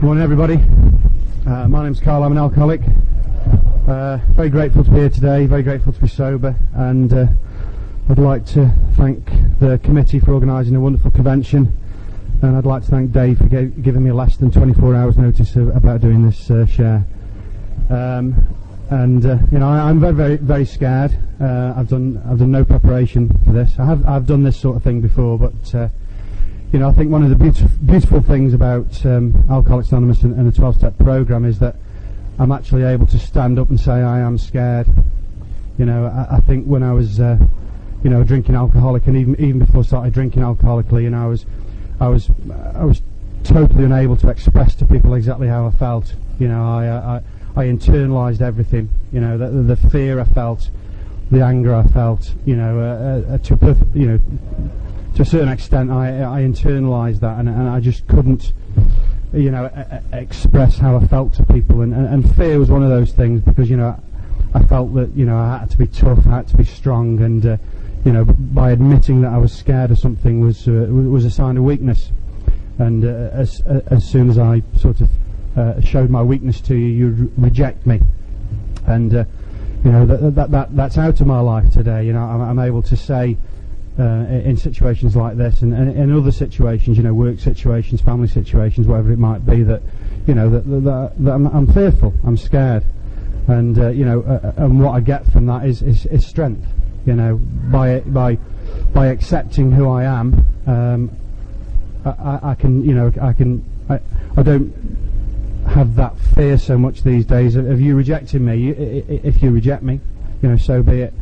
Morning everybody. My name's Carl, I'm an alcoholic. Very grateful to be here today, very grateful to be sober, and I'd like to thank the committee for organising a wonderful convention, and I'd like to thank Dave for giving me less than 24 hours notice about doing this share. I'm very scared. I've done no preparation for this. I've done this sort of thing before, but I think one of the beautiful things about Alcoholics Anonymous and the 12-step program is that I'm actually able to stand up and say I am scared. I think when I was drinking alcoholic, and even before I started drinking alcoholically, I was totally unable to express to people exactly how I felt. I internalised everything. The fear I felt, the anger I felt. To a certain extent, I internalised that, and I just couldn't, express how I felt to people. And fear was one of those things, because I felt that I had to be tough, I had to be strong, and by admitting that I was scared of something was a sign of weakness. And as soon as I sort of showed my weakness to you, you reject me. And that's out of my life today. I'm able to say in situations like this, and in other situations, work situations, family situations, whatever it might be, that that I'm fearful, I'm scared, and and what I get from that is strength. By accepting who I am, I don't have that fear so much these days of you rejecting me. If you reject me, so be it.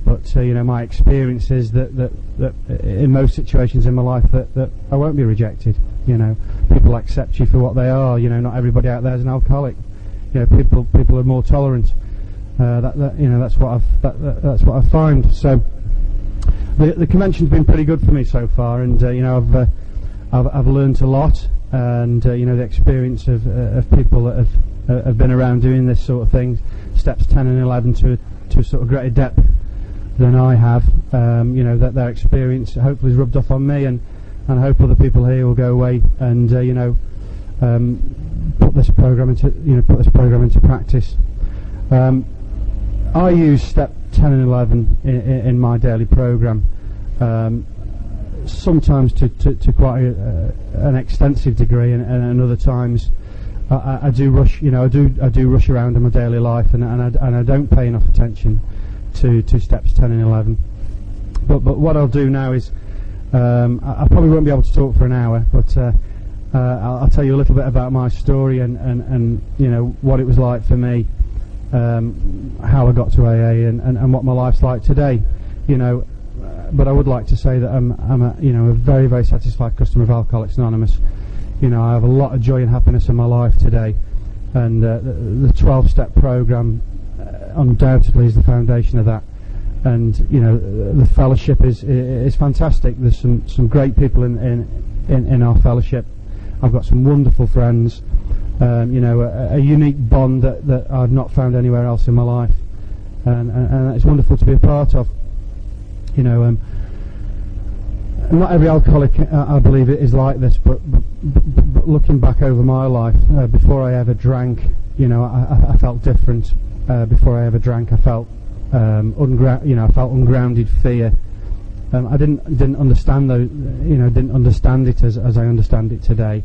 But my experience is that in most situations in my life that I won't be rejected. People accept you for what they are. Not everybody out there is an alcoholic. People are more tolerant. That's what I find. So the convention's been pretty good for me so far, and I've learned a lot, and the experience of people that have been around doing this sort of thing, steps 10 and 11 to a sort of greater depth than I have. That their experience hopefully is rubbed off on me, and I hope other people here will go away and put this program into practice. I use step 10 and 11 in my daily program, sometimes to quite an extensive degree, and other times I do rush. I do rush around in my daily life, and I don't pay enough attention to steps 10 and 11. But what I'll do now is I probably won't be able to talk for an hour, but I'll tell you a little bit about my story and what it was like for me, how I got to AA, and what my life's like today. But I would like to say that I'm a very, very satisfied customer of Alcoholics Anonymous. I have a lot of joy and happiness in my life today, and the 12-step program undoubtedly is the foundation of that. And the fellowship is fantastic. There's some great people in our fellowship. I've got some wonderful friends, a unique bond that I've not found anywhere else in my life, and it's wonderful to be a part of. Not every alcoholic, I believe, it is like this, but looking back over my life, before I ever drank, I felt different. Before I ever drank, I felt ungrounded fear. I didn't understand those, didn't understand it as I understand it today.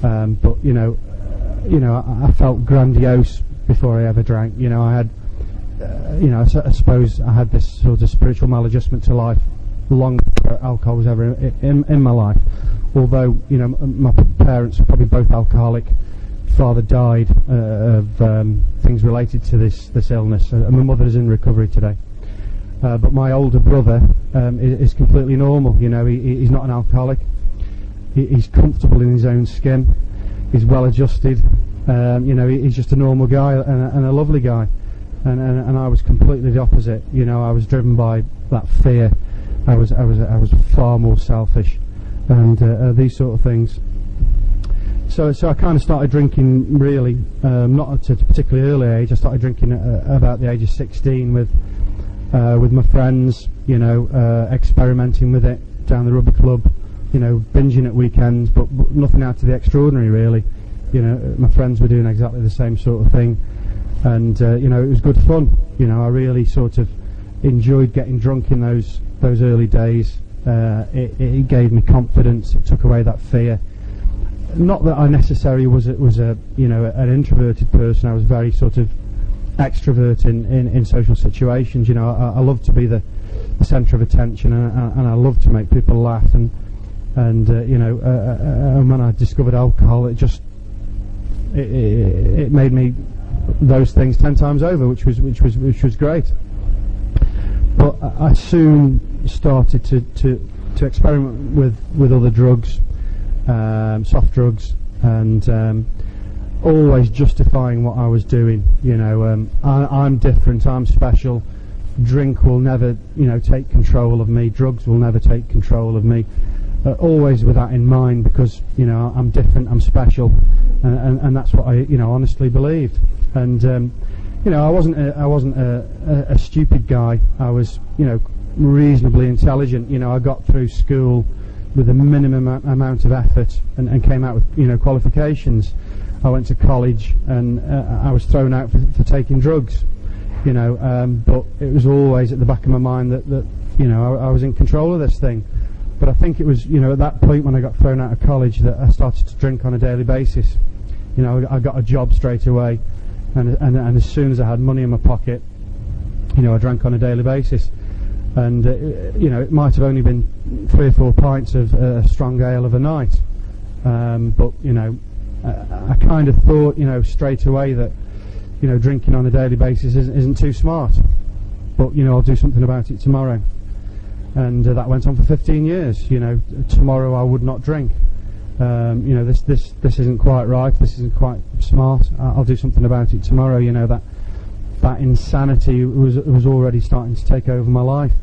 But I felt grandiose before I ever drank. I had, I suppose I had this sort of spiritual maladjustment to life long before alcohol was ever in my life. Although my parents were probably both alcoholic. Father died of things related to this illness, and my mother is in recovery today. But my older brother is completely normal. He's not an alcoholic. He's comfortable in his own skin. He's well adjusted. He's just a normal guy and a lovely guy. And I was completely the opposite. I was driven by that fear. I was far more selfish, and these sort of things. So I kind of started drinking really, not at a particularly early age. I started drinking about the age of 16 with my friends, experimenting with it down the rugby club, binging at weekends, but nothing out of the extraordinary really. my friends were doing exactly the same sort of thing, and it was good fun. I really sort of enjoyed getting drunk in those early days. It gave me confidence. It took away that fear. Not that I necessarily was an introverted person. I was very sort of extrovert in social situations. I love to be the centre of attention, and I love to make people laugh. And when I discovered alcohol, it made me those things 10 times over, which was great. But I soon started to experiment with other drugs, soft drugs, and always justifying what I was doing. I'm different, I'm special. Drink will never, take control of me. Drugs will never take control of me. Always with that in mind, because I'm different, I'm special, and that's what I honestly believed. And I wasn't a stupid guy. I was reasonably intelligent. I got through school with a minimum amount of effort and came out with qualifications. I went to college and I was thrown out for taking drugs. But it was always at the back of my mind that I was in control of this thing. But I think it was at that point when I got thrown out of college that I started to drink on a daily basis. I got a job straight away, and as soon as I had money in my pocket, I drank on a daily basis. And it might have only been 3 or 4 pints of strong ale of a night, but I kind of thought straight away that drinking on a daily basis isn't too smart, but I'll do something about it tomorrow. And that went on for 15 years. Tomorrow I would not drink. This isn't quite right. This isn't quite smart. I'll do something about it tomorrow. That insanity was already starting to take over my life.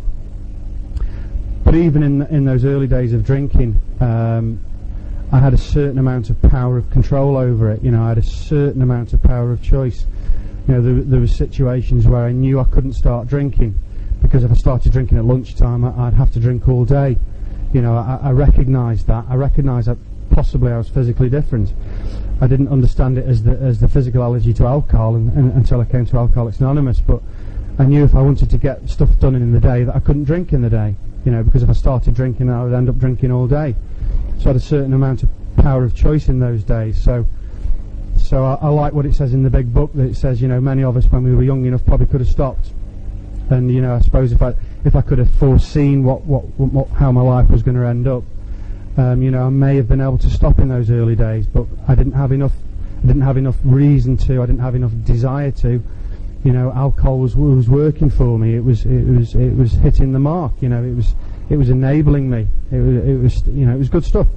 But even in those early days of drinking, I had a certain amount of power of control over it. I had a certain amount of power of choice. There were situations where I knew I couldn't start drinking, because if I started drinking at lunchtime, I'd have to drink all day. I recognised that. I recognised that possibly I was physically different. I didn't understand it as the physical allergy to alcohol until I came to Alcoholics Anonymous. But I knew if I wanted to get stuff done in the day, that I couldn't drink in the day. Because if I started drinking, I would end up drinking all day. So I had a certain amount of power of choice in those days. So I like what it says in the big book, that it says, many of us when we were young enough probably could have stopped. And I suppose if I could have foreseen how my life was going to end up, I may have been able to stop in those early days. But I didn't have enough reason to. I didn't have enough desire to. Alcohol was working for me. It was hitting the mark. It was enabling me. It was good stuff.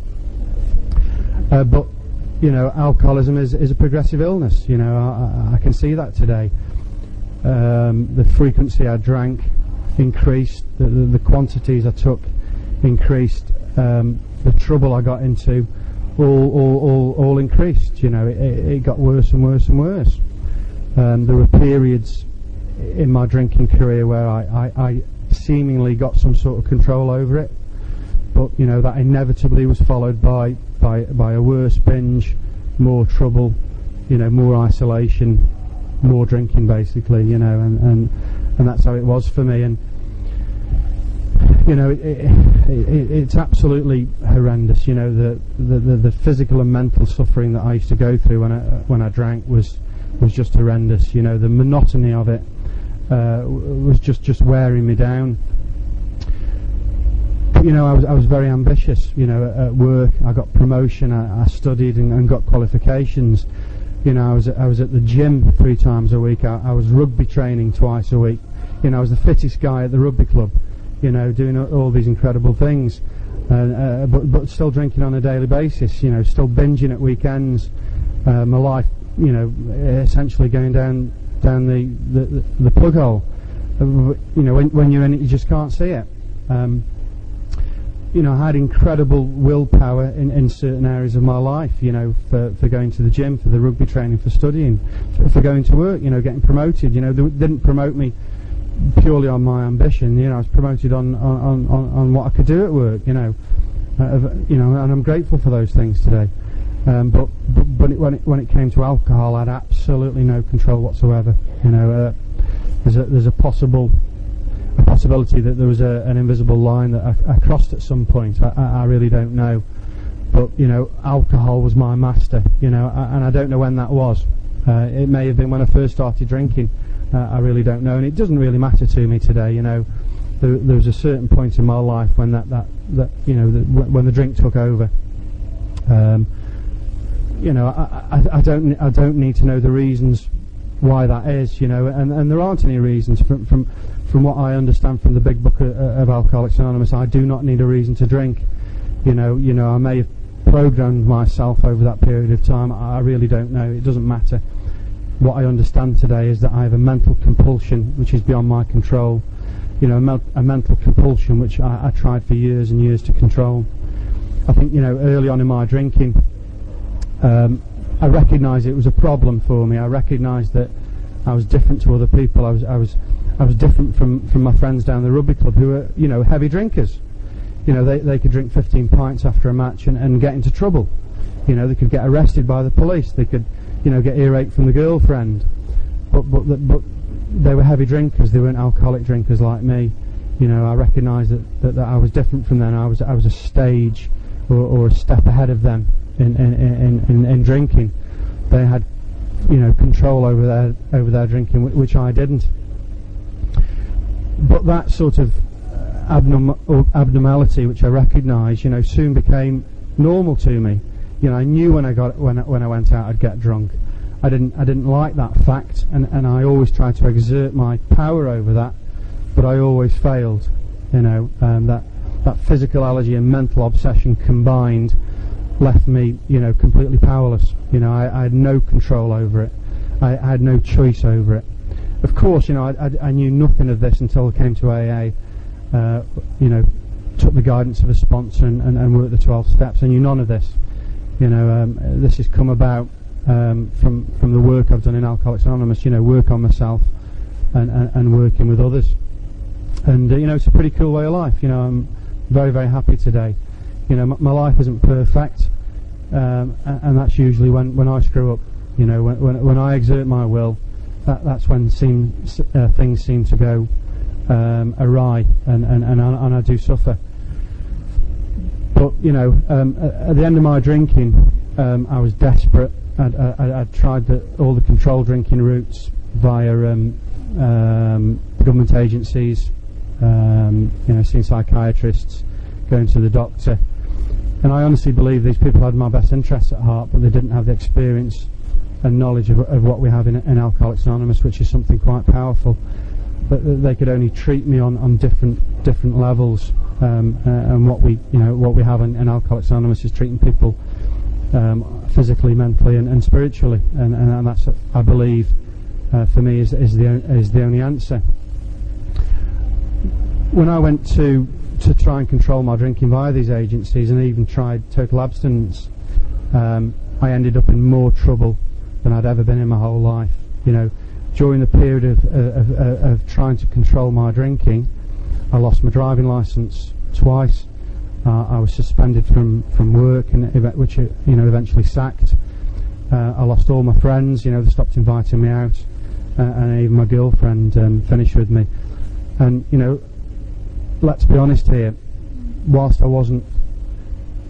But alcoholism is a progressive illness. I can see that today. The frequency I drank increased. The quantities I took increased. The trouble I got into all increased. It got worse and worse and worse. There were periods in my drinking career where I seemingly got some sort of control over it, but that inevitably was followed by a worse binge, more trouble, more isolation, more drinking, basically, and that's how it was for me. And it's absolutely horrendous. The physical and mental suffering that I used to go through when I drank was just horrendous. The monotony of it was just wearing me down. I was very ambitious. At work, I got promotion. I studied and got qualifications. I was at the gym 3 times a week. I was rugby training twice a week. I was the fittest guy at the rugby club. Doing all these incredible things, but still drinking on a daily basis. Still binging at weekends. My life, essentially going down the plug hole. When you're in it, you just can't see it. I had incredible willpower in certain areas of my life, for going to the gym, for the rugby training, for studying, for going to work, getting promoted. They didn't promote me purely on my ambition. I was promoted on what I could do at work, and I'm grateful for those things today. When it came to alcohol, I had absolutely no control whatsoever. There's a possibility that there was an invisible line that I crossed at some point. I really don't know, but alcohol was my master. And I don't know when that was. It may have been when I first started drinking. I really don't know, and it doesn't really matter to me today. There was a certain point in my life when when the drink took over. I don't need to know the reasons why that is, and there aren't any reasons from what I understand from the big book of Alcoholics Anonymous. I do not need a reason to drink. I may have programmed myself over that period of time. I really don't know. It doesn't matter. What I understand today is that I have a mental compulsion which is beyond my control. A mental compulsion which I tried for years and years to control. I think early on in my drinking, I recognised it was a problem for me. I recognised that I was different to other people. I was different from my friends down the rugby club who were heavy drinkers. They could drink 15 pints after a match and get into trouble. They could get arrested by the police. They could get earache from the girlfriend. But they were heavy drinkers. They weren't alcoholic drinkers like me. I recognised that I was different from them. I was a stage or a step ahead of them in drinking. They had control over their drinking, which I didn't. But that sort of abnormality, which I recognised, soon became normal to me. I knew when I went out I'd get drunk. I didn't like that fact, and I always tried to exert my power over that, but I always failed. That physical allergy and mental obsession combined left me, completely powerless. I had no control over it. I had no choice over it. Of course, I knew nothing of this until I came to AA. Took the guidance of a sponsor and worked the 12 steps. I knew none of this. This has come about from the work I've done in Alcoholics Anonymous. Work on myself and working with others. And it's a pretty cool way of life. I'm very, very happy today. My life isn't perfect, and that's usually when I screw up. When I exert my will, that's when things seem to go awry, and I do suffer. But at the end of my drinking, I was desperate. I'd tried all the controlled drinking routes via government agencies, seeing psychiatrists, going to the doctor, and I honestly believe these people had my best interests at heart, but they didn't have the experience and knowledge of what we have in Alcoholics Anonymous, which is something quite powerful. But they could only treat me on different levels, and what we have in Alcoholics Anonymous is treating people physically, mentally, and spiritually, and that's, I believe, for me is the only answer. When I went to try and control my drinking via these agencies, and even tried total abstinence, I ended up in more trouble than I'd ever been in my whole life. During the period of trying to control my drinking, I lost my driving licence twice. I was suspended from work, which eventually sacked. I lost all my friends. They stopped inviting me out, and even my girlfriend finished with me. And let's be honest here. Whilst I wasn't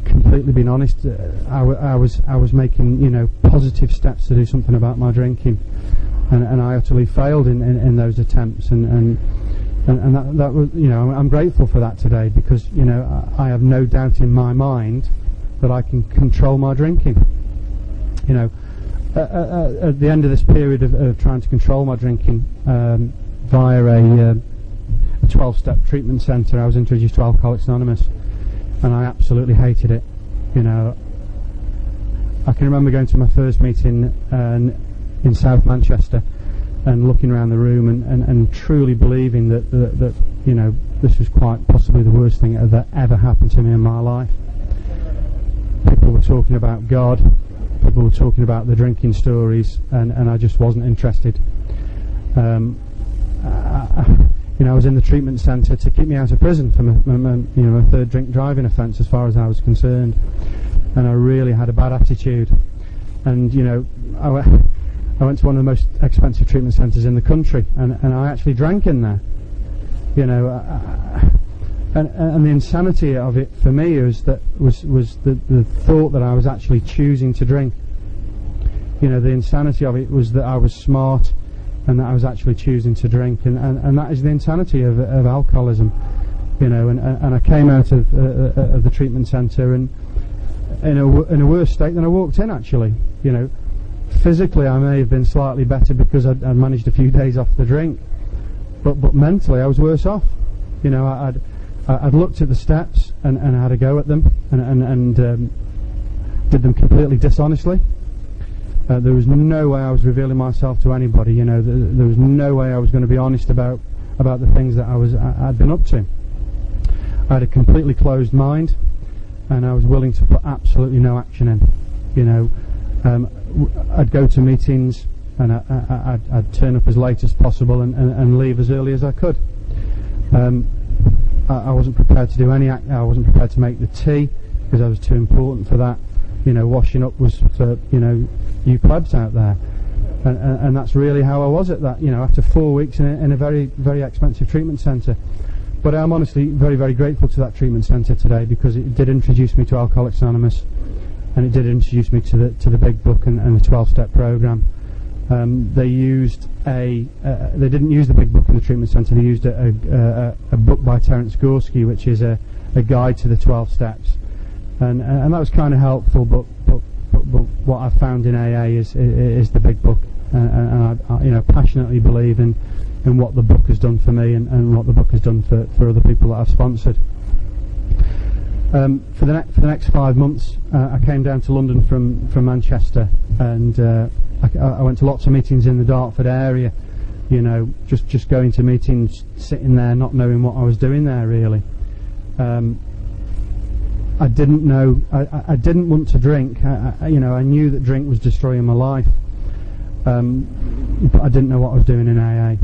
completely being honest, I was making positive steps to do something about my drinking. And I utterly failed in those attempts, and that was, I'm grateful for that today, because I have no doubt in my mind that I can control my drinking. At the end of this period of trying to control my drinking via a 12-step treatment centre, I was introduced to Alcoholics Anonymous, and I absolutely hated it. I can remember going to my first meeting in South Manchester and looking around the room and truly believing that this was quite possibly the worst thing that ever happened to me in my life. People were talking about God, people were talking about the drinking stories, and I just wasn't interested. I was in the treatment centre to keep me out of prison for my third drink driving offence, as far as I was concerned. And I really had a bad attitude. And I went to one of the most expensive treatment centres in the country, and I actually drank in there. And the insanity of it for me was the thought that I was actually choosing to drink. The insanity of it was that I was smart and that I was actually choosing to drink, and that is the insanity of alcoholism. And I came out of the treatment centre and in a worse state than I walked in, actually. Physically I may have been slightly better because I'd managed a few days off the drink, but mentally I was worse off. I'd looked at the steps and had a go at them and did them completely dishonestly. There was no way I was revealing myself to anybody. There was no way I was going to be honest about the things that I'd been up to. I had a completely closed mind, and I was willing to put absolutely no action in. I'd go to meetings and I'd turn up as late as possible and leave as early as I could. I wasn't prepared to do any I wasn't prepared to make the tea because I was too important for that. Washing up was for you plebs out there, and that's really how I was at that. After 4 weeks in a very, very expensive treatment centre. But I'm honestly very, very grateful to that treatment centre today, because it did introduce me to Alcoholics Anonymous, and it did introduce me to the Big Book and the 12-step program. They didn't use the Big Book in the treatment centre. They used a book by Terence Gorski, which is a guide to the 12 steps, and that was kind of helpful. But what I've found in AA is the Big Book, and I passionately believe in what the book has done for me and what the book has done for other people that I've sponsored. For the next 5 months, I came down to London from Manchester, and I went to lots of meetings in the Dartford area. Just going to meetings, sitting there, not knowing what I was doing there really. I didn't know. I didn't want to drink. I knew that drink was destroying my life, but I didn't know what I was doing in AA.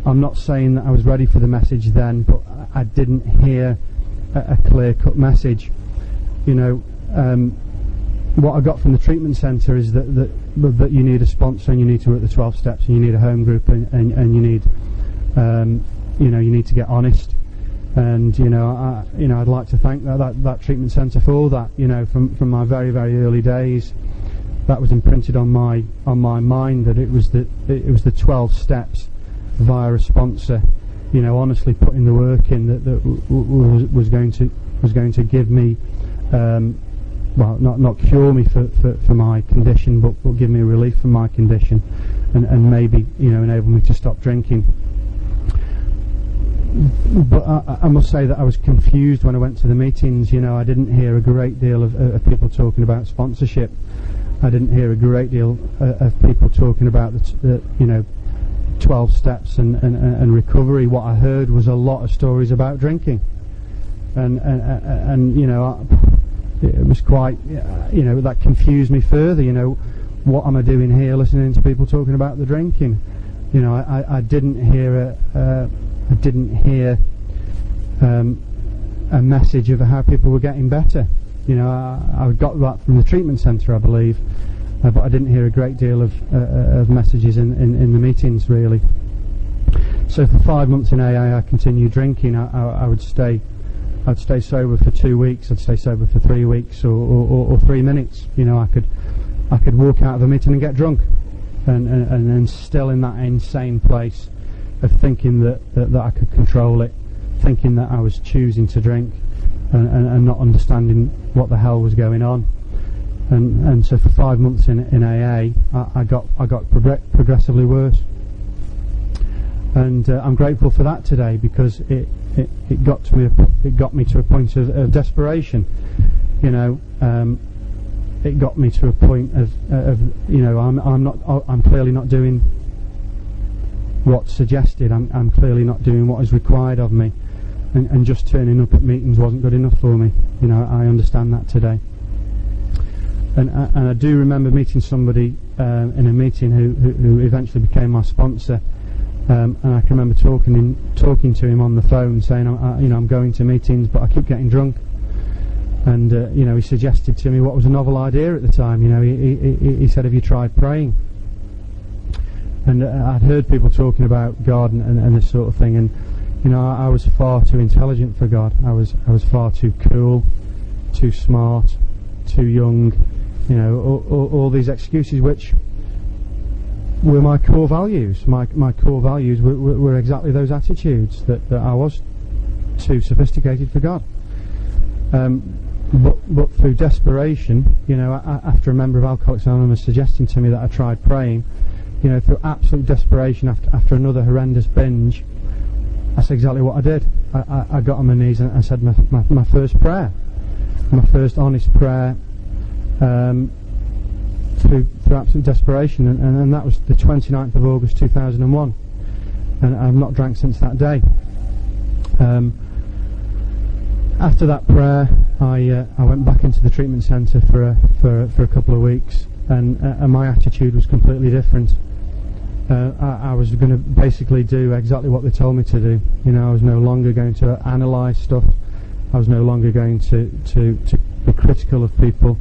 I'm not saying that I was ready for the message then, but I didn't hear a clear-cut message. What I got from the treatment centre is that you need a sponsor, and you need to work the 12 steps, and you need a home group, and you need you need to get honest. And I'd like to thank that treatment centre for all that. From my very, very early days, that was imprinted on my mind, that it was the 12 steps via a sponsor, honestly putting the work in that was going to give me, not cure me for my condition, but give me relief from my condition, and maybe enable me to stop drinking. But I must say that I was confused when I went to the meetings. I didn't hear a great deal of people talking about sponsorship. I didn't hear a great deal of people talking about the 12 steps and recovery. What I heard was a lot of stories about drinking, and it was quite that confused me further. What am I doing here, listening to people talking about the drinking? I didn't hear a message of how people were getting better. I got that from the treatment centre, I believe, but I didn't hear a great deal of messages in the meetings, really. So for 5 months in AA, I continued drinking. I'd stay sober for 2 weeks. I'd stay sober for 3 weeks, or 3 minutes. I could walk out of a meeting and get drunk, and then still in that insane place of thinking that I could control it, thinking that I was choosing to drink, and not understanding what the hell was going on. And so for 5 months in AA, I got progressively worse. And I'm grateful for that today, because it got me to a point of desperation. It got me to a point of I'm clearly not doing what's suggested. I'm clearly not doing what is required of me, and just turning up at meetings wasn't good enough for me. I understand that today. And I do remember meeting somebody in a meeting who eventually became my sponsor, And I can remember talking to him on the phone, saying, I'm going to meetings, but I keep getting drunk. And he suggested to me what was a novel idea at the time. He said, "Have you tried praying?" And I'd heard people talking about God and this sort of thing, and I was far too intelligent for God. I was far too cool, too smart, too young. All these excuses which were my core values. My core values were exactly those attitudes, that I was too sophisticated for God. But through desperation, after a member of Alcoholics Anonymous suggesting to me that I tried praying, through absolute desperation after another horrendous binge, that's exactly what I did. I got on my knees and I said my first prayer, my first honest prayer, through absolute desperation, and that was the 29th of August 2001, and I've not drank since that day. After that prayer, I went back into the treatment centre for a couple of weeks, and my attitude was completely different. I was going to basically do exactly what they told me to do. I was no longer going to analyse stuff. I was no longer going to be critical of people.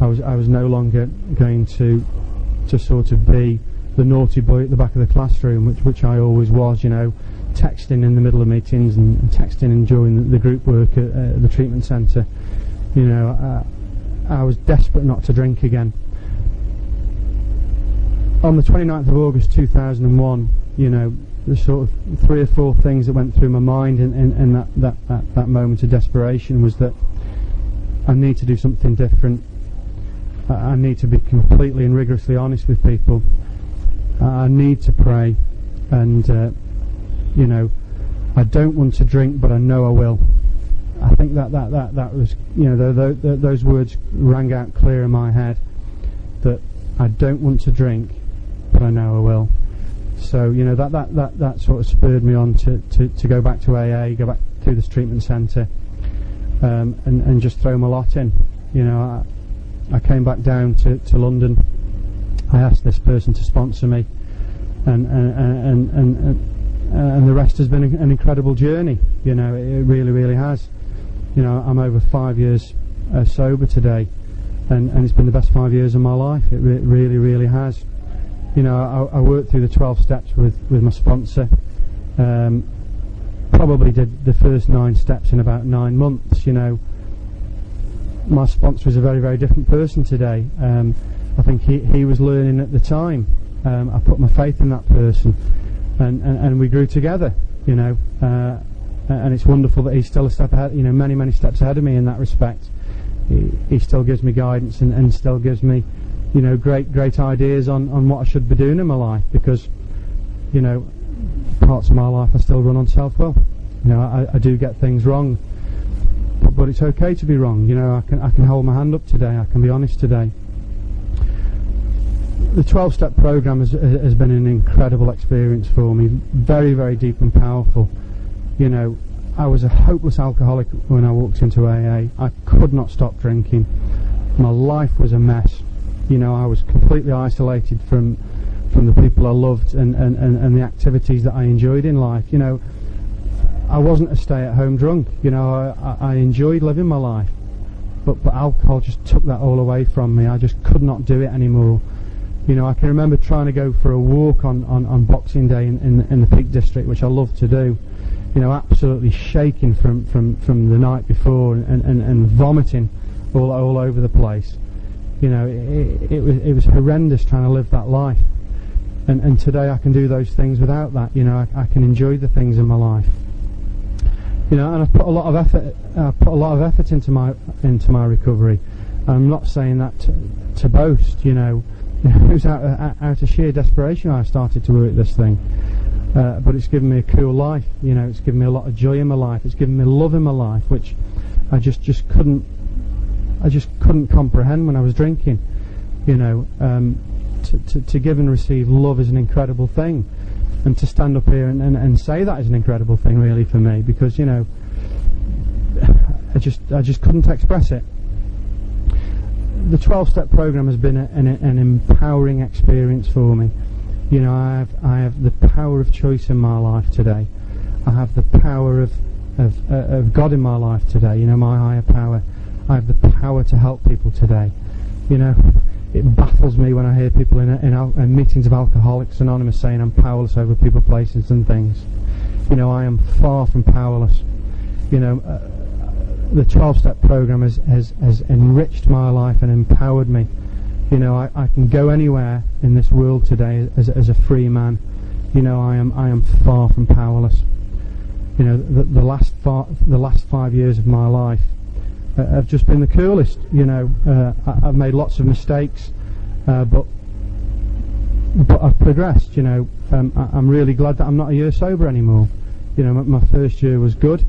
I was no longer going to sort of be the naughty boy at the back of the classroom, which I always was. Texting in the middle of meetings and texting and during the group work at the treatment centre. I was desperate not to drink again. On the 29th of August 2001, the sort of 3 or 4 things that went through my mind in that moment of desperation was that I need to do something different. I need to be completely and rigorously honest with people. I need to pray, and I don't want to drink, but I know I will. I think that was, those words rang out clear in my head, that I don't want to drink, but I know I will. So that sort of spurred me on to go back to AA, go back to this treatment centre, and just throw my lot in. I came back down to London. I asked this person to sponsor me, and the rest has been an incredible journey. It really, really has. I'm over 5 years sober today, and it's been the best 5 years of my life. It really, really has. I worked through the 12 steps with my sponsor. Probably did the first 9 steps in about 9 months. My sponsor is a very, very different person today. I think he was learning at the time. I put my faith in that person, and we grew together. And it's wonderful that he's still a step ahead. Many, many steps ahead of me in that respect. He still gives me guidance and still gives me, great ideas on what I should be doing in my life, because, parts of my life I still run on self-will. I do get things wrong. But it's okay to be wrong. I can hold my hand up today. I can be honest today. The 12-step program has been an incredible experience for me. Very, very deep and powerful. I was a hopeless alcoholic when I walked into AA. I could not stop drinking. My life was a mess. I was completely isolated from the people I loved and the activities that I enjoyed in life. I wasn't a stay-at-home drunk. I enjoyed living my life, but alcohol just took that all away from me. I just could not do it anymore. I can remember trying to go for a walk on Boxing Day in the Peak District, which I love to do. Absolutely shaking from the night before and vomiting all over the place. It was horrendous trying to live that life. And today I can do those things without that. I can enjoy the things in my life. And I've put a lot of effort. Put a lot of effort into my recovery. I'm not saying that to boast. It was out of sheer desperation I started to work this thing. But it's given me a cool life. It's given me a lot of joy in my life. It's given me love in my life, which I just couldn't comprehend when I was drinking. To give and receive love is an incredible thing. And to stand up here and say that is an incredible thing, really, for me, because I just couldn't express it. The 12-step program has been an empowering experience for me. You know, I have the power of choice in my life today. I have the power of God in my life today. You know, my higher power. I have the power to help people today. You know, it baffles me when I hear people in meetings of Alcoholics Anonymous saying I'm powerless over people, places and things. You know, I am far from powerless. You know, the 12-step program has enriched my life and empowered me. You know, I can go anywhere in this world today as a free man. You know, I am far from powerless. You know, the last 5 years of my life have just been the coolest. You know, I've made lots of mistakes, but I've progressed. You know, I'm really glad that I'm not a year sober anymore. You know, my first year was good,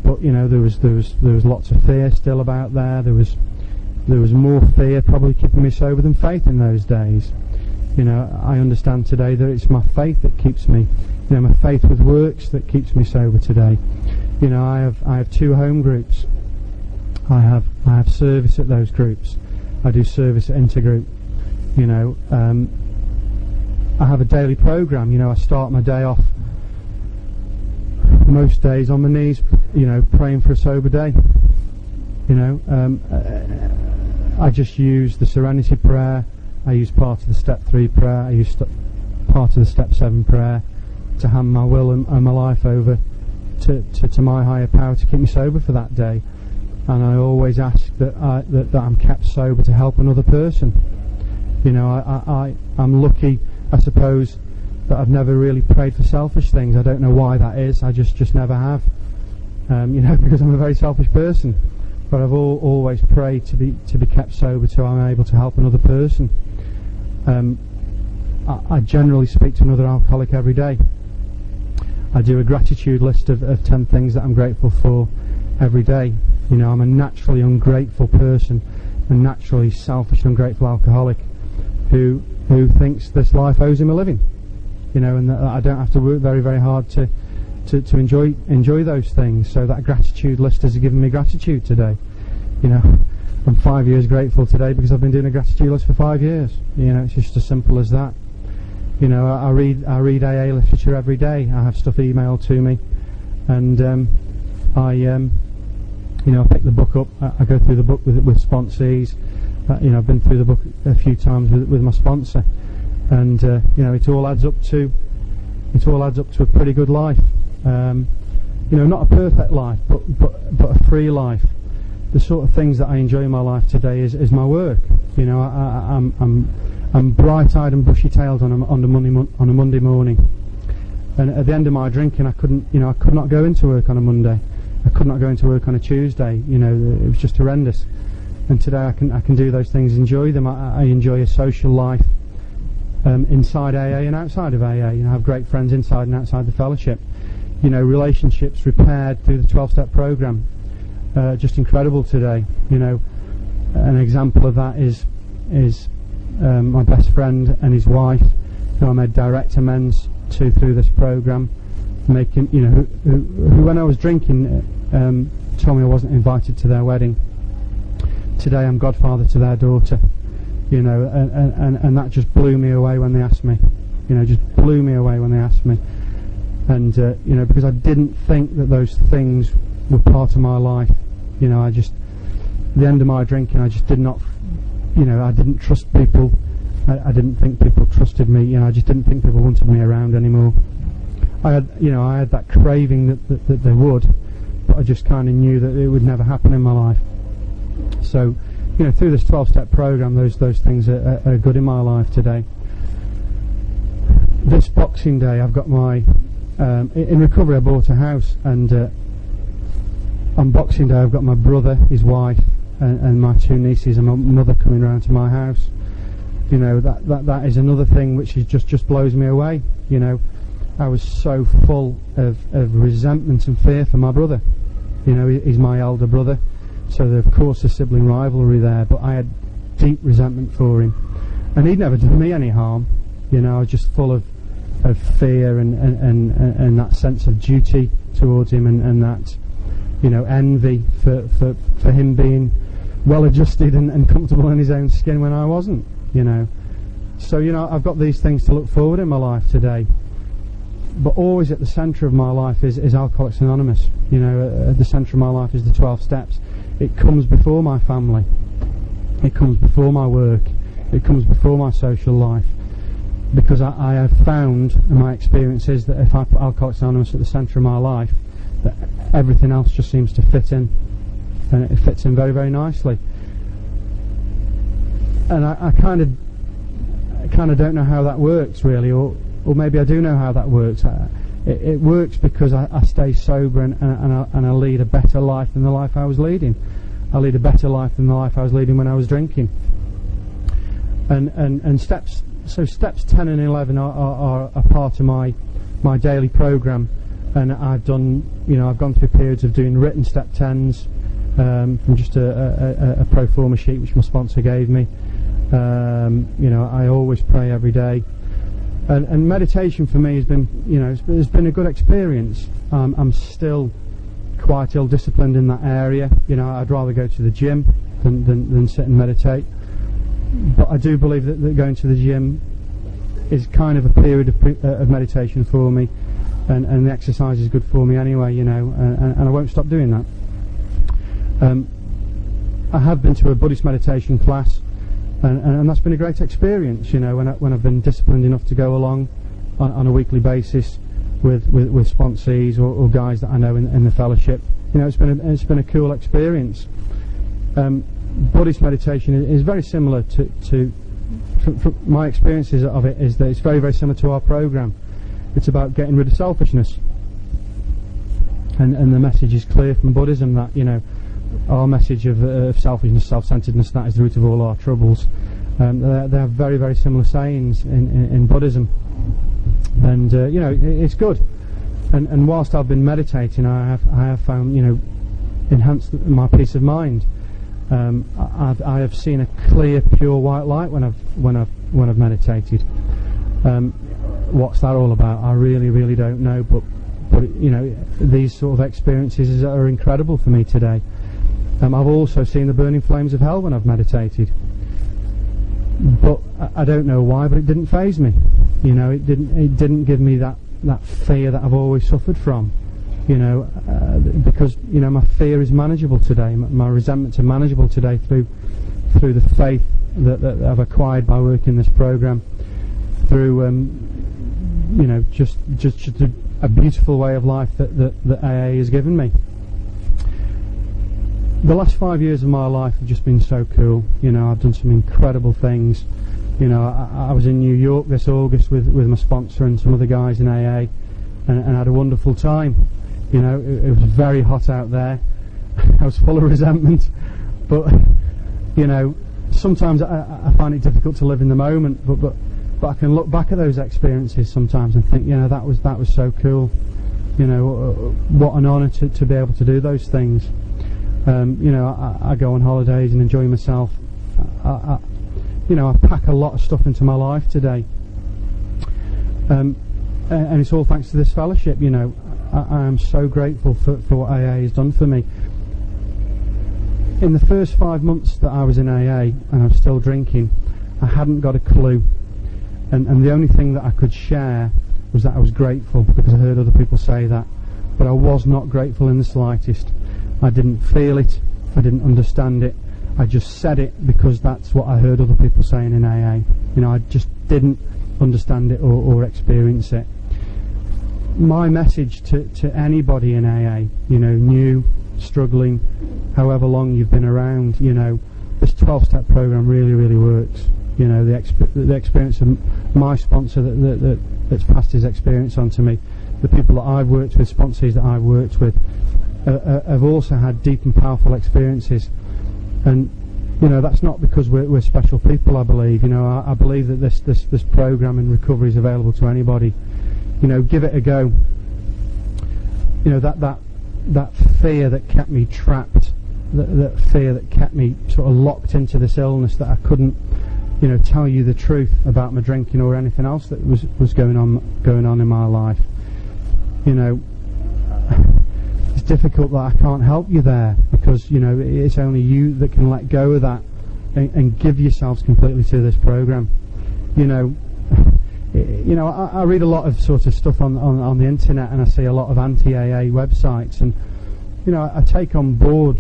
but you know, there was lots of fear still about there. There was more fear probably keeping me sober than faith in those days. You know, I understand today that it's my faith that keeps me. You know, my faith with works that keeps me sober today. You know, I have 2 home groups. I have service at those groups. I do service at intergroup. You know, I have a daily program. You know, I start my day off most days on my knees. You know, praying for a sober day. You know, I just use the Serenity Prayer. I use part of the Step 3 prayer. I use part of the Step 7 prayer to hand my will and my life over to my higher power to keep me sober for that day. And I always ask that I'm kept sober to help another person. You know, I'm lucky, I suppose, that I've never really prayed for selfish things. I don't know why that is. I just never have. You know, because I'm a very selfish person. But I've always prayed to be kept sober till I'm able to help another person. I generally speak to another alcoholic every day. I do a gratitude list of 10 things that I'm grateful for every day. You know, I'm a naturally ungrateful person, a naturally selfish, ungrateful alcoholic who thinks this life owes him a living. You know, and that I don't have to work very, very hard to enjoy those things. So that gratitude list has given me gratitude today. You know, I'm 5 years grateful today because I've been doing a gratitude list for 5 years. You know, it's just as simple as that. You know, I read AA literature every day. I have stuff emailed to me, and you know, I pick the book up. I go through the book with sponsees. You know, I've been through the book a few times with my sponsor, and you know, it all adds up to a pretty good life. You know, not a perfect life, but a free life. The sort of things that I enjoy in my life today is my work. You know, I'm bright-eyed and bushy-tailed on a Monday morning, and at the end of my drinking, I could not go into work on a Monday. I could not go into work on a Tuesday. You know, it was just horrendous. And today I can do those things, enjoy them. I enjoy a social life inside AA and outside of AA. You know, I have great friends inside and outside the fellowship. You know, relationships repaired through the 12-step program. Just incredible today. You know, an example of that is my best friend and his wife, who I made direct amends to through this program. Making, you know, who when I was drinking told me I wasn't invited to their wedding. Today I'm godfather to their daughter. You know, and that just blew me away when they asked me. You know, just blew me away when they asked me. And you know, because I didn't think that those things were part of my life. You know, at the end of my drinking, I just did not, you know, I didn't trust people. I didn't think people trusted me. You know, I just didn't think people wanted me around anymore. I had that craving that they would, but I just kind of knew that it would never happen in my life. So, you know, through this 12-step program, those things are good in my life today. This Boxing Day, I've got my in recovery. I bought a house, and on Boxing Day, I've got my brother, his wife, and my 2 nieces and my mother coming round to my house. You know, that is another thing which is just blows me away. You know, I was so full of resentment and fear for my brother. You know, he's my elder brother, so of course there's sibling rivalry there, but I had deep resentment for him, and he'd never done me any harm. You know, I was just full of fear and that sense of duty towards him, and that, you know, envy for him being well adjusted and comfortable in his own skin when I wasn't. You know, So, you know, I've got these things to look forward in my life today. But always at the centre of my life is Alcoholics Anonymous. You know, at the centre of my life is the 12 steps. It comes before my family. It comes before my work. It comes before my social life. Because I have found, in my experience, is that if I put Alcoholics Anonymous at the centre of my life, that everything else just seems to fit in. And it fits in very, very nicely. And I kind of don't know how that works, really, or maybe I do know how that works. It works because I stay sober and I lead a better life than the life I was leading. I lead a better life than the life I was leading when I was drinking. And steps 10 and 11 are a part of my daily program, and I've gone through periods of doing written step 10s from just a pro forma sheet which my sponsor gave me. You know, I always pray every day. And meditation for me has been a good experience. I'm still quite ill-disciplined in that area. You know, I'd rather go to the gym than sit and meditate. But I do believe that going to the gym is kind of a period of meditation for me, and the exercise is good for me anyway. You know, and I won't stop doing that. I have been to a Buddhist meditation class. And that's been a great experience, you know, when I've been disciplined enough to go along on a weekly basis with sponsees or guys that I know in the fellowship. You know, it's been a cool experience. Buddhist meditation is very similar to from my experiences of it, is that it's very, very similar to our program. It's about getting rid of selfishness, and the message is clear from Buddhism that, you know, our message of selfishness, self-centeredness, that is the root of all our troubles. They have very, very similar sayings in Buddhism, and you know, it's good. And whilst I've been meditating, I have found, you know, enhanced my peace of mind. I have seen a clear, pure white light when I've meditated. What's that all about? I really, really don't know. But you know, these sort of experiences are incredible for me today. I've also seen the burning flames of hell when I've meditated, but I don't know why, but it didn't faze me. You know, it didn't give me that fear that I've always suffered from. You know, because, you know, my fear is manageable today. My resentments are manageable today through the faith that I've acquired by working this program, through you know, just a beautiful way of life that AA has given me. The last 5 years of my life have just been so cool. You know, I've done some incredible things. You know, I was in New York this August with my sponsor and some other guys in AA, and had a wonderful time. You know, it was very hot out there. I was full of resentment, but you know, sometimes I find it difficult to live in the moment. But I can look back at those experiences sometimes and think, you know, that was so cool. You know, what an honour to be able to do those things. You know, I go on holidays and enjoy myself. You know, I pack a lot of stuff into my life today, and it's all thanks to this fellowship. You know, I am so grateful for what AA has done for me. In the first 5 months that I was in AA and I was still drinking, I hadn't got a clue, and the only thing that I could share was that I was grateful, because I heard other people say that, but I was not grateful in the slightest. I didn't feel it, I didn't understand it, I just said it because that's what I heard other people saying in AA. You know, I just didn't understand it or experience it. My message to anybody in AA, you know, new, struggling, however long you've been around, you know, this 12-step program really, really works. You know, the experience of my sponsor that's passed his experience on to me, the people that I've worked with, sponsors that I've worked with, have also had deep and powerful experiences. And you know, that's not because we're special people. I believe, you know, I believe that this program in recovery is available to anybody. You know, give it a go. You know, that fear that kept me trapped, that fear that kept me sort of locked into this illness, that I couldn't, you know, tell you the truth about my drinking or anything else that was going on in my life. You know, it's difficult that I can't help you there, because, you know, it's only you that can let go of that and give yourselves completely to this program. I read a lot of sort of stuff on the internet, and I see a lot of anti-AA websites, and I take on board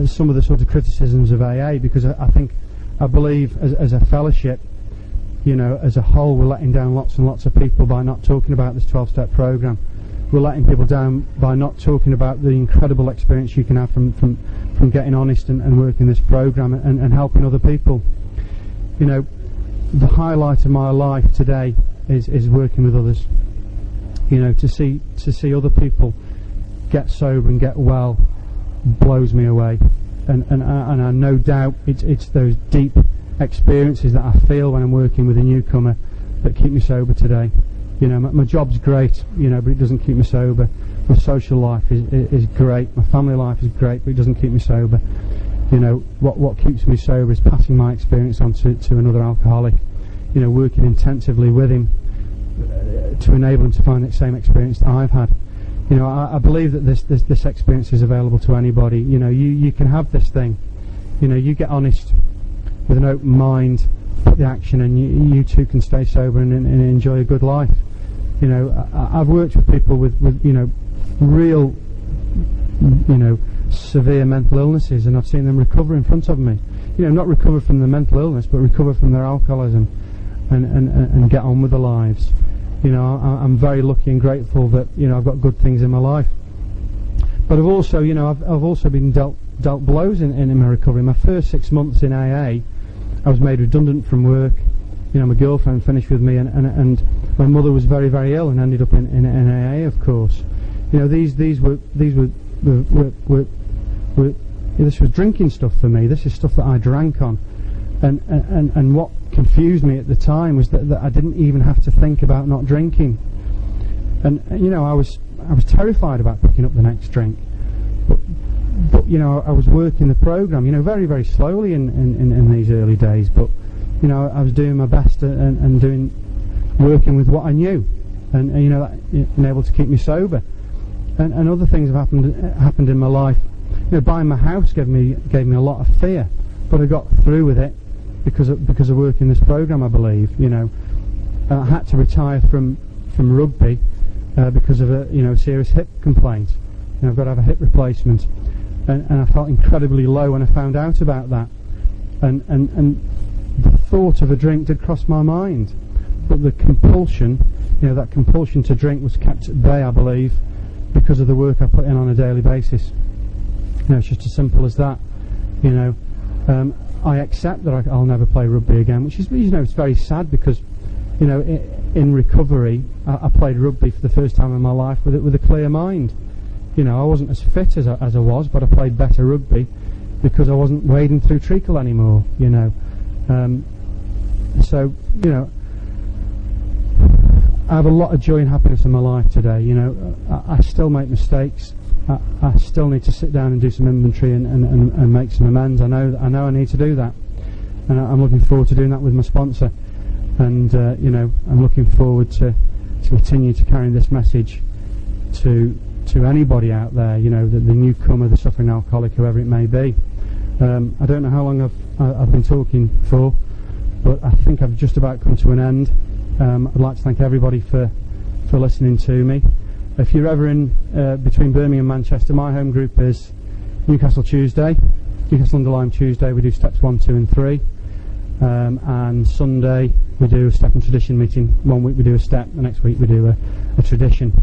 some of the sort of criticisms of AA, because I believe as a fellowship, as a whole, we're letting down lots and lots of people by not talking about this 12-step program. We're letting people down by not talking about the incredible experience you can have from getting honest and working this program and helping other people. The highlight of my life today is working with others. To see other people get sober and get well blows me away, and I no doubt it's those deep experiences that I feel when I'm working with a newcomer that keep me sober today. My job's great, but it doesn't keep me sober. My social life is great. My family life is great, but it doesn't keep me sober. What keeps me sober is passing my experience on to another alcoholic. Working intensively with him to enable him to find that same experience that I've had. I believe that this experience is available to anybody. You can have this thing. You get honest with an open mind, put the action, and you too can stay sober and enjoy a good life. I've worked with people with real severe mental illnesses, and I've seen them recover in front of me. Not recover from the mental illness, but recover from their alcoholism and get on with their lives. I'm very lucky and grateful that I've got good things in my life. But I've also I've also been dealt blows in my recovery. My first 6 months in AA, I was made redundant from work. My girlfriend finished with me, and my mother was very, very ill and ended up in AA, of course. These were this was drinking stuff for me. This is stuff that I drank on, and what confused me at the time was that I didn't even have to think about not drinking. And I was terrified about picking up the next drink. But I was working the program, very, very slowly in these early days. But I was doing my best and working with what I knew, and that able to keep me sober. And other things have happened in my life. Buying my house gave me a lot of fear, but I got through with it because of working this program. I believe. I had to retire from rugby because of a serious hip complaint. I've got to have a hip replacement, and I felt incredibly low when I found out about that. And the thought of a drink did cross my mind, but the compulsion, that compulsion to drink was kept at bay, I believe, because of the work I put in on a daily basis. It's just as simple as that. I accept that I'll never play rugby again, which is, it's very sad because, in recovery, I played rugby for the first time in my life with a clear mind. I wasn't as fit as I was, but I played better rugby because I wasn't wading through treacle anymore. So I have a lot of joy and happiness in my life today. I still make mistakes. I still need to sit down and do some inventory and make some amends. I know I need to do that, and I'm looking forward to doing that with my sponsor. And I'm looking forward to continue to carry this message to anybody out there. The newcomer, the suffering alcoholic, whoever it may be. I don't know how long I've been talking for, but I think I've just about come to an end. I'd like to thank everybody for listening to me. If you're ever in between Birmingham and Manchester, my home group is Newcastle under Lyme Tuesday. We do steps 1, 2 and 3, and Sunday we do a step and tradition meeting. One week we do a step, the next week we do a tradition.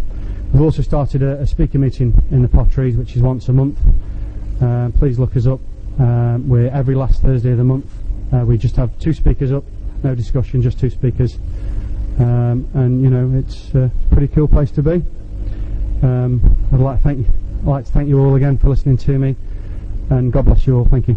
We've also started a speaker meeting in the Potteries, which is once a month. Please look us up. We're every last Thursday of the month. We just have 2 speakers up, no discussion, just 2 speakers. And it's a pretty cool place to be. I'd like to thank you all again for listening to me, and God bless you all. Thank you.